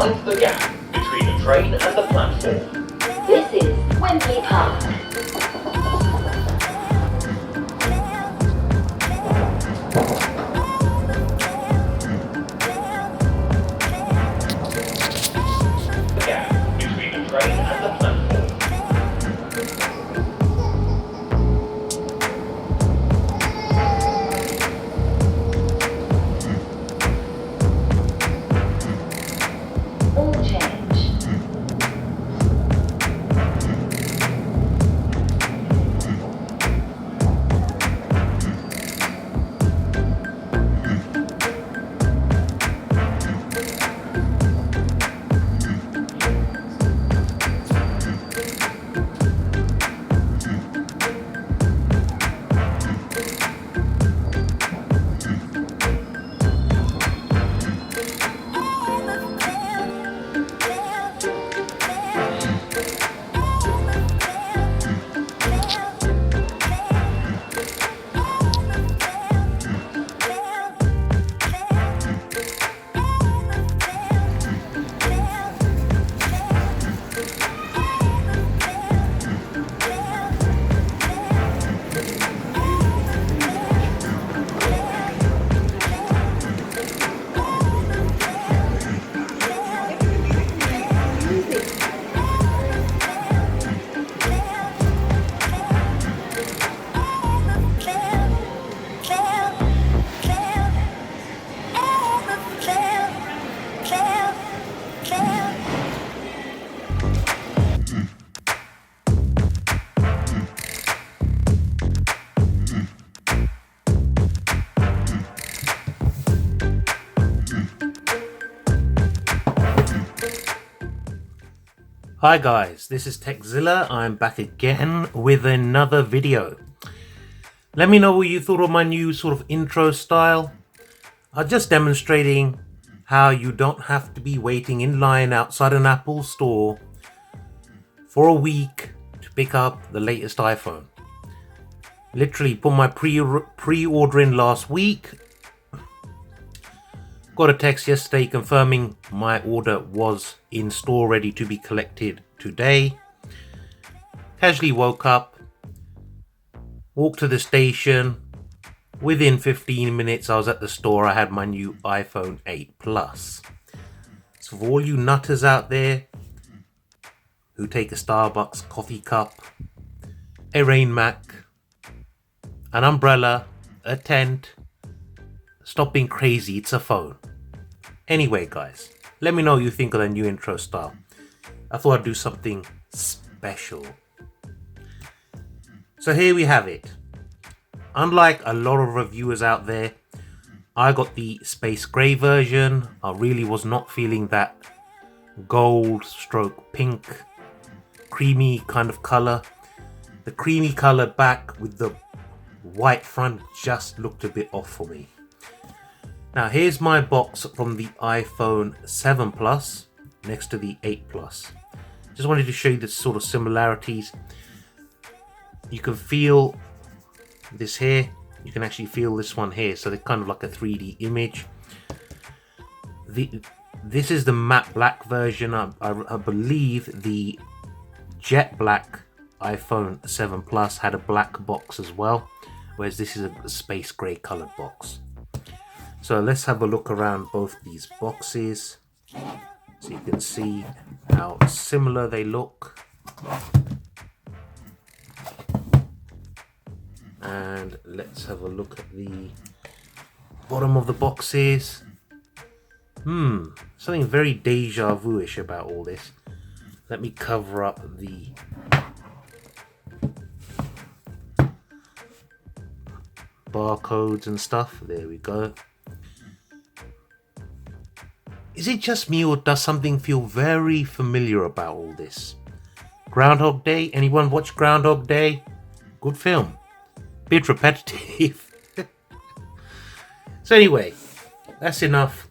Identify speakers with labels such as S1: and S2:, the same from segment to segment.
S1: Find the gap between the train and the platform.
S2: This is Wembley Park.
S1: The gap between the train and the platform.
S2: All change.
S3: Hi guys, this is Zilla. I'm back again with another video. Let me know what you thought of my new sort of intro style. I'm just demonstrating how you don't have to be waiting in line outside an Apple store for a week to pick up the latest iPhone. Literally put my pre-order in last week. Got a text yesterday confirming my order was in store, ready to be collected today. Casually woke up, walked to the station. Within 15 minutes I was at the store. I had my new iPhone 8 Plus. So for all you nutters out there who take a Starbucks coffee cup, a rain mat, an umbrella, a tent, stop being crazy, it's a phone. Anyway guys, let me know what you think of the new intro style. I thought I'd do something special. So here we have it. Unlike a lot of reviewers out there, I got the space grey version. I really was not feeling that gold stroke pink creamy kind of colour. The creamy colour back with the white front just looked a bit off for me. Now here's my box from the iPhone 7 Plus next to the 8 Plus. Just wanted to show you the sort of similarities. You can feel this here. You can actually feel this one here. So they're kind of like a 3D image. This is the matte black version. I believe the jet black iPhone 7 Plus had a black box as well, whereas this is a space grey coloured box. So let's have a look around both these boxes so you can see how similar they look. And let's have a look at the bottom of the boxes. Something very deja vu-ish about all this. Let me cover up the barcodes and stuff. There we go. Is it just me, or does something feel very familiar about all this? Groundhog Day? Anyone watch Groundhog Day? Good film. Bit repetitive. So anyway, that's enough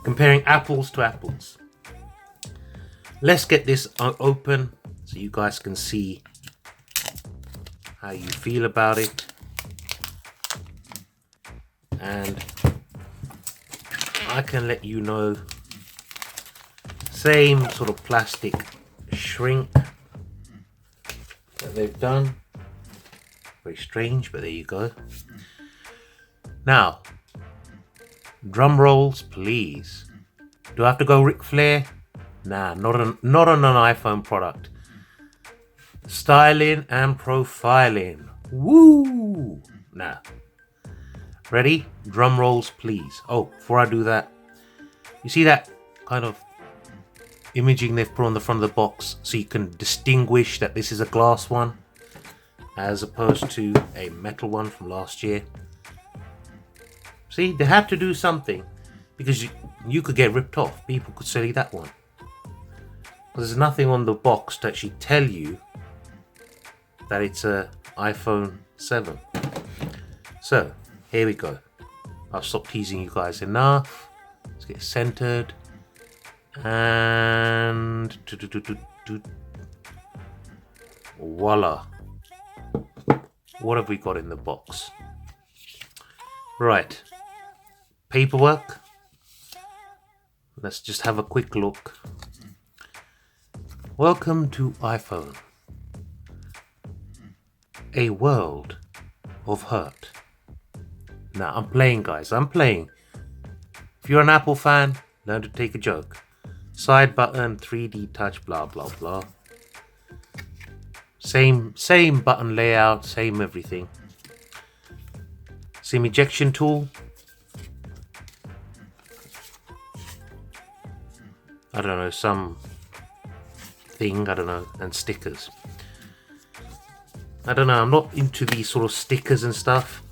S3: comparing apples to apples. Let's get this open so you guys can see how you feel about it. And I can let you know Same sort of plastic shrink that they've done. Very strange, but there you go. Now, drum rolls, please. Do I have to go Ric Flair? Nah, not on an iPhone product. Styling and profiling. Woo! Nah. Ready? Drum rolls, please. Oh, before I do that, you see that kind of imaging they've put on the front of the box so you can distinguish that this is a glass one as opposed to a metal one from last year. See, they had to do something because you could get ripped off. People could say that one. There's nothing on the box to actually tell you that it's a iPhone 7. So, here we go. I'll stop teasing you guys enough. Let's get centered. And voila. What have we got in the box? Right. Paperwork. Let's just have a quick look. Welcome to iPhone. A world of hurt. Now, I'm playing, guys. I'm playing. If you're an Apple fan, learn to take a joke. Side button, 3D touch, blah, blah, blah. Same button layout, same everything. SIM ejection tool. I don't know, some thing, I don't know, and stickers. I don't know, I'm not into these sort of stickers and stuff.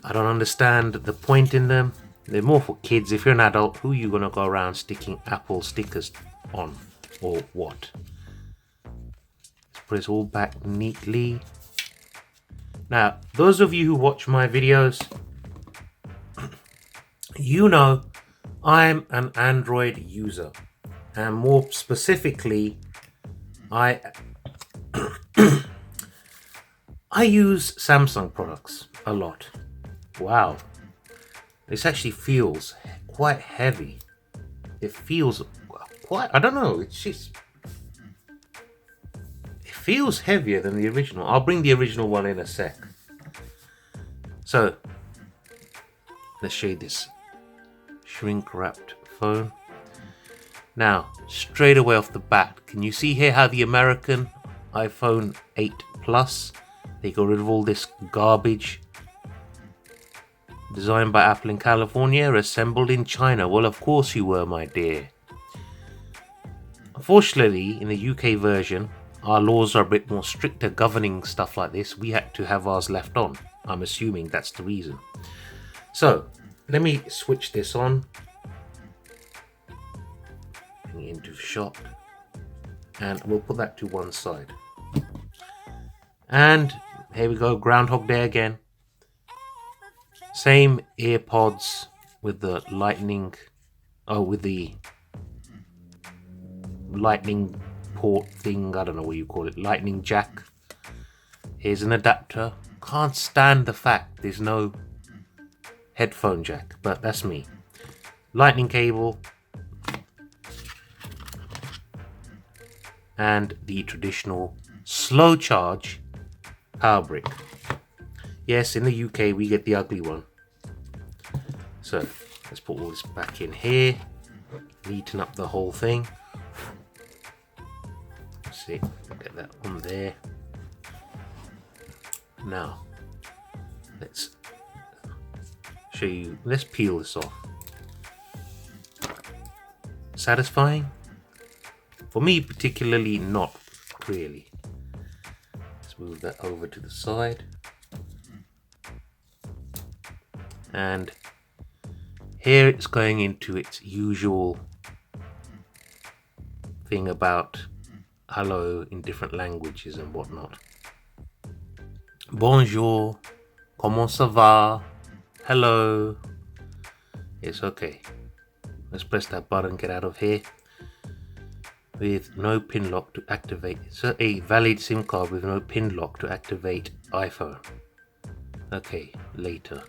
S3: I don't understand the point in them. They're more for kids. If you're an adult, who are you going to go around sticking Apple stickers on? Or what? Let's put this all back neatly. Now, those of you who watch my videos, you know I'm an Android user. And more specifically, I use Samsung products a lot. Wow. This actually feels quite heavy. It feels quite, I don't know, it's just, it feels heavier than the original. I'll bring the original one in a sec. So, let's show you this shrink wrapped phone. Now, straight away off the bat, can you see here how the American iPhone 8 Plus, they got rid of all this garbage? Designed by Apple in California, assembled in China. Well, of course you were, my dear. Unfortunately, in the UK version, our laws are a bit more stricter governing stuff like this. We had to have ours left on. I'm assuming that's the reason. So, let me switch this on. Bring it into shot. And we'll put that to one side. And here we go, Groundhog Day again. Same earpods with the lightning, with the lightning port thing, I don't know what you call it, lightning jack. Here's an adapter. Can't stand the fact there's no headphone jack, but that's me. Lightning cable. And the traditional slow charge power brick. Yes, in the UK we get the ugly one. So let's put all this back in here, neaten up the whole thing. Let's see, get that on there. Now let's show you. Let's peel this off. Satisfying? For me, particularly not really. Let's move that over to the side. And here it's going into its usual thing about hello in different languages and whatnot. Bonjour, comment ça va? Hello. It's okay. Let's press that button, get out of here. With no pin lock to activate. It's a valid SIM card with no pin lock to activate iPhone. Okay, later.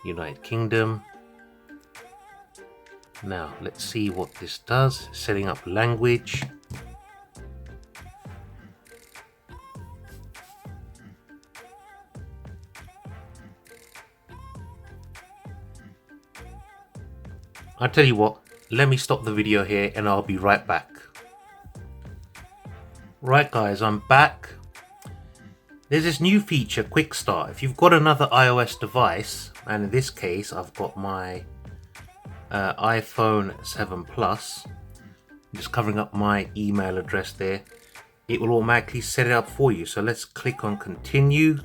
S3: United Kingdom. Now let's see what this does. Setting up language. I tell you what, let me stop the video here and I'll be right back. Right guys, I'm back. There's this new feature, Quick Start. If you've got another iOS device, and in this case I've got my iPhone 7 Plus, I'm just covering up my email address there, it will automatically set it up for you. So let's click on continue.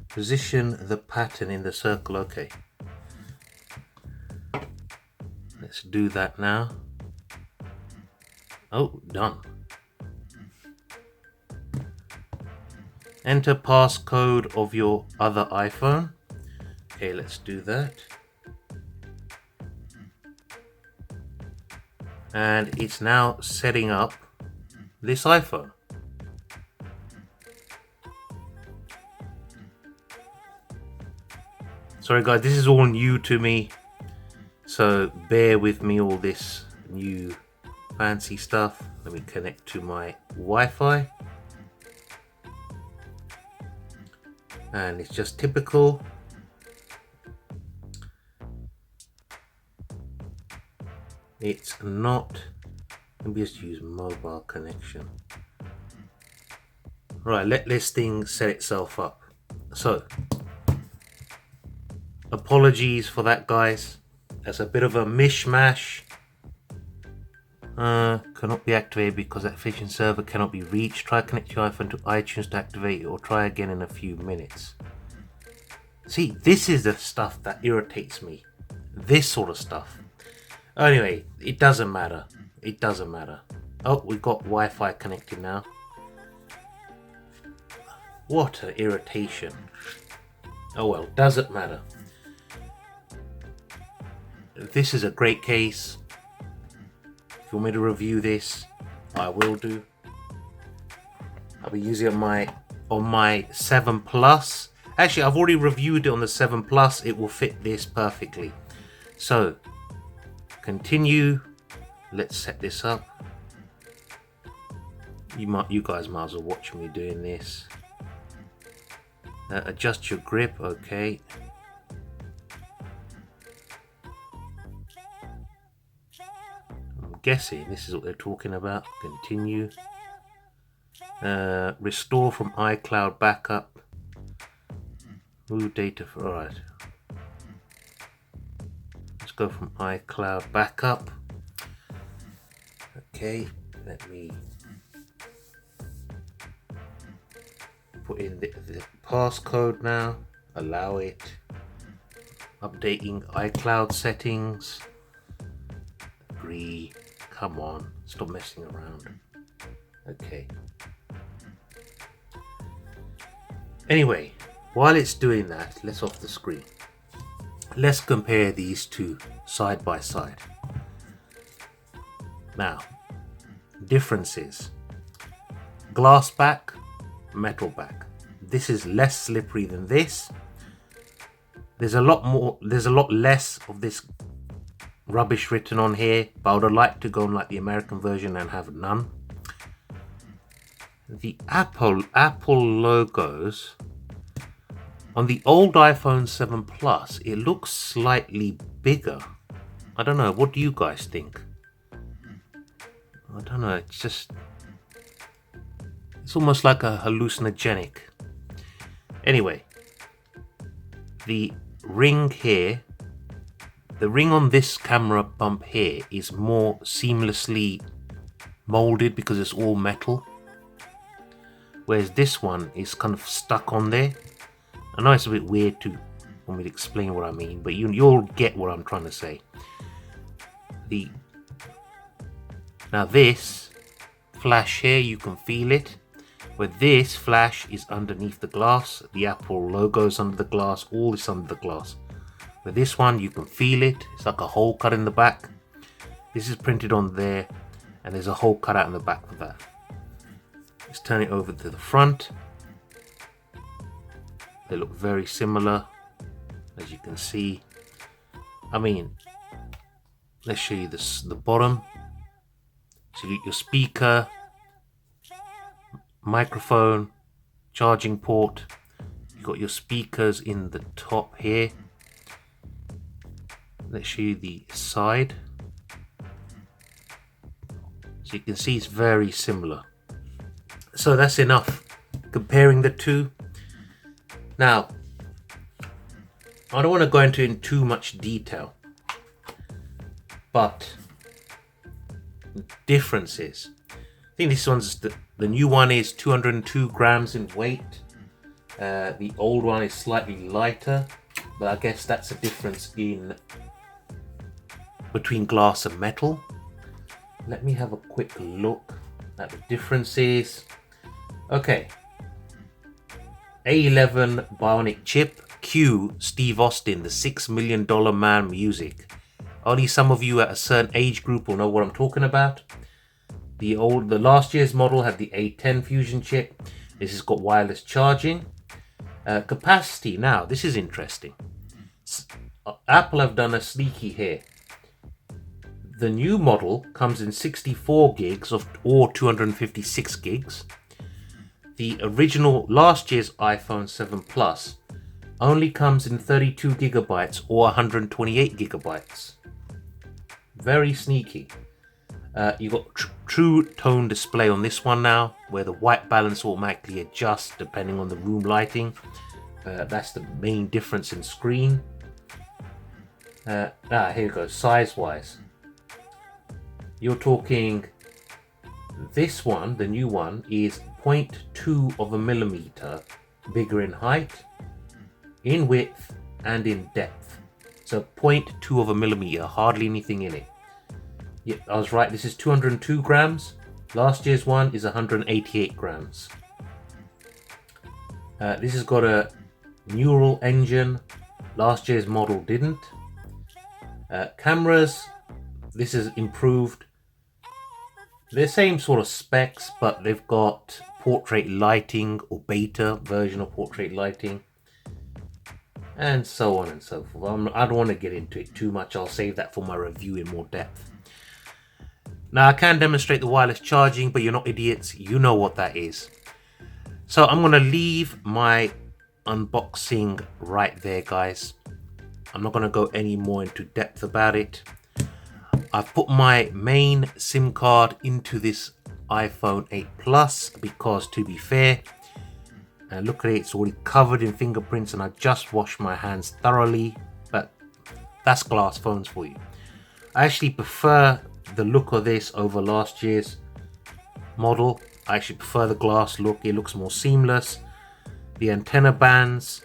S3: Position the pattern in the circle. Okay. Let's do that now. Oh, done. Enter passcode of your other iPhone. Okay, let's do that. And it's now setting up this iPhone. Sorry guys, this is all new to me, so bear with me, all this new fancy stuff. Let me connect to my Wi-Fi. And it's just typical. It's not, let me just use mobile connection. Right, let this thing set itself up. So, apologies for that guys. That's a bit of a mishmash. Cannot be activated because that phishing server cannot be reached. Try connect your iPhone to iTunes to activate it, or try again in a few minutes. See, this is the stuff that irritates me. This sort of stuff. Anyway, it doesn't matter. It doesn't matter. Oh, we've got Wi-Fi connected now. What an irritation. Oh well, doesn't matter. This is a great case. If you want me to review this, I will do. I'll be using it on my 7 Plus. Actually, I've already reviewed it on the 7 Plus. It will fit this perfectly. So, continue. Let's set this up. You guys might as well watch me doing this. Adjust your grip. Okay. Guessing this is what they're talking about. Continue. Restore from iCloud backup. Move data for, alright. Let's go from iCloud backup. Okay, let me put in the passcode now. Allow it. Updating iCloud settings. Agree. Come on, stop messing around. Okay. Anyway, while it's doing that, let's off the screen. Let's compare these two side by side. Now, differences. Glass back, metal back. This is less slippery than this. There's a lot less of this rubbish written on here, but I would have liked to go on like the American version and have none. The Apple logos on the old iPhone 7 Plus, it looks slightly bigger. I don't know, what do you guys think? I don't know, it's almost like a hallucinogenic. Anyway, the ring here, the ring on this camera bump here is more seamlessly molded because it's all metal. Whereas this one is kind of stuck on there. I know it's a bit weird for me to explain what I mean, but you'll get what I'm trying to say. Now this flash here, you can feel it. Where this flash is underneath the glass, the Apple logo's under the glass, all is under the glass. With this one, you can feel it. It's like a hole cut in the back. This is printed on there, and there's a hole cut out in the back for that. Let's turn it over to the front. They look very similar, as you can see. I mean, let's show you this, the bottom. So you get your speaker, microphone, charging port. You've got your speakers in the top here. Let's show you the side. So you can see it's very similar. So that's enough comparing the two. Now, I don't want to go into in too much detail, but differences. I think this one's the new one is 202 grams in weight. The old one is slightly lighter, but I guess that's a difference in between glass and metal. Let me have a quick look at the differences. Okay, A11 Bionic chip. Cue Steve Austin, the $6 million man music. Only some of you at a certain age group will know what I'm talking about. The last year's model had the A10 Fusion chip. This has got wireless charging. Capacity. Now, this is interesting. Apple have done a sneaky here. The new model comes in 64 gigs or 256 gigs. The original last year's iPhone 7 Plus only comes in 32 gigabytes or 128 gigabytes. Very sneaky. You've got true tone display on this one now, where the white balance automatically adjusts depending on the room lighting. That's the main difference in screen. Here we go, size wise. You're talking, this one, the new one, is 0.2 of a millimeter bigger in height, in width, and in depth. So 0.2 of a millimeter, hardly anything in it. Yep, I was right, this is 202 grams. Last year's one is 188 grams. This has got a neural engine. Last year's model didn't. Cameras, this is improved. They're same sort of specs, but they've got portrait lighting or beta version of portrait lighting, and so on and so forth. I don't want to get into it too much. I'll save that for my review in more depth. Now, I can demonstrate the wireless charging, but you're not idiots. You know what that is. So I'm going to leave my unboxing right there, guys. I'm not going to go any more into depth about it. I've put my main SIM card into this iPhone 8 Plus because, to be fair, look at it, it's already covered in fingerprints and I just washed my hands thoroughly, but that's glass phones for you. I actually prefer the look of this over last year's model. I actually prefer the glass look. It looks more seamless. The antenna bands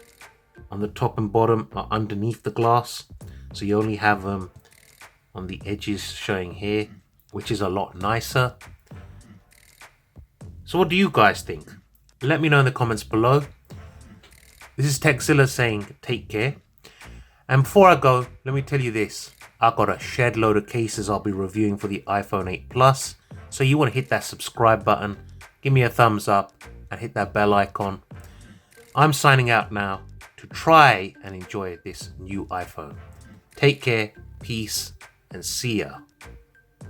S3: on the top and bottom are underneath the glass, so you only have them on the edges showing here, which is a lot nicer. So what do you guys think? Let me know in the comments below. This is Zilla saying take care. And before I go, let me tell you this. I've got a shed load of cases I'll be reviewing for the iPhone 8 Plus. So you want to hit that subscribe button, give me a thumbs up, and hit that bell icon. I'm signing out now to try and enjoy this new iPhone. Take care, peace, and see ya.